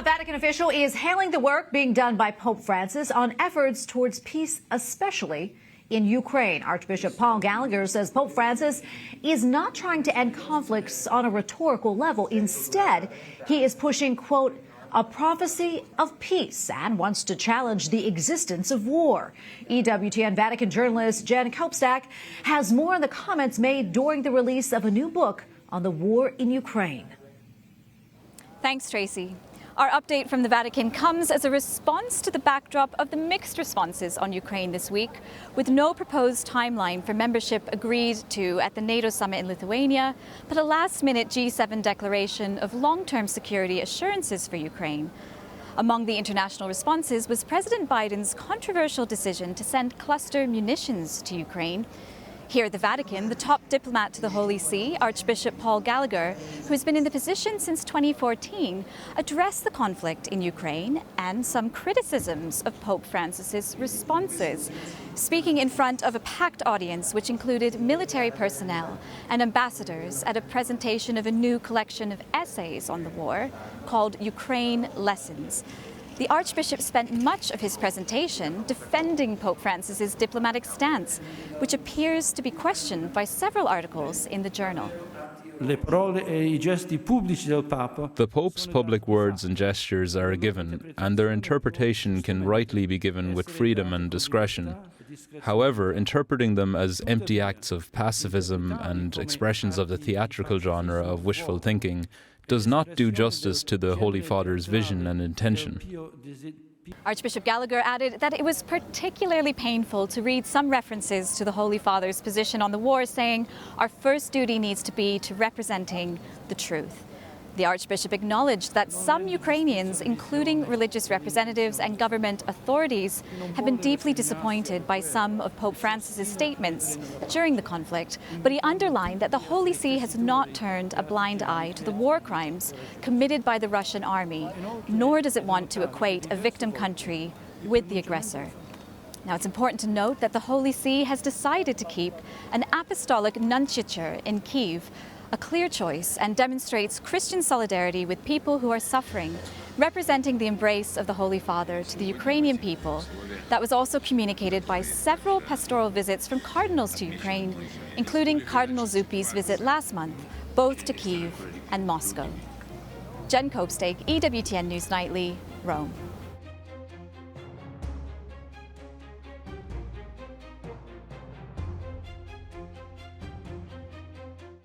A Vatican official is hailing the work being done by Pope Francis on efforts towards peace, especially in Ukraine. Archbishop Paul Gallagher says Pope Francis is not trying to end conflicts on a rhetorical level. Instead, he is pushing, quote, a prophecy of peace and wants to challenge the existence of war. EWTN Vatican journalist Jen Kopstak has more on the comments made during the release of a new book on the war in Ukraine. Thanks, Tracy. Our update from the Vatican comes as a response to the backdrop of the mixed responses on Ukraine this week, with no proposed timeline for membership agreed to at the NATO summit in Lithuania, but a last-minute G7 declaration of long-term security assurances for Ukraine. Among the international responses was President Biden's controversial decision to send cluster munitions to Ukraine. Here at the Vatican, the top diplomat to the Holy See, Archbishop Paul Gallagher, who has been in the position since 2014, addressed the conflict in Ukraine and some criticisms of Pope Francis's responses. Speaking in front of a packed audience, which included military personnel and ambassadors at a presentation of a new collection of essays on the war called Ukraine Lessons, the Archbishop spent much of his presentation defending Pope Francis's diplomatic stance, which appears to be questioned by several articles in the journal. The Pope's public words and gestures are a given, and their interpretation can rightly be given with freedom and discretion. However, interpreting them as empty acts of pacifism and expressions of the theatrical genre of wishful thinking does not do justice to the Holy Father's vision and intention. Archbishop Gallagher added that it was particularly painful to read some references to the Holy Father's position on the war, saying, "Our first duty needs to be to representing the truth." The Archbishop acknowledged that some Ukrainians, including religious representatives and government authorities, have been deeply disappointed by some of Pope Francis's statements during the conflict, but he underlined that the Holy See has not turned a blind eye to the war crimes committed by the Russian army, nor does it want to equate a victim country with the aggressor. Now, it's important to note that the Holy See has decided to keep an apostolic nunciature in Kyiv, a clear choice, and demonstrates Christian solidarity with people who are suffering, representing the embrace of the Holy Father to the Ukrainian people. That was also communicated by several pastoral visits from cardinals to Ukraine, including Cardinal Zuppi's visit last month, both to Kyiv and Moscow. Jen Kopstak, EWTN News Nightly, Rome.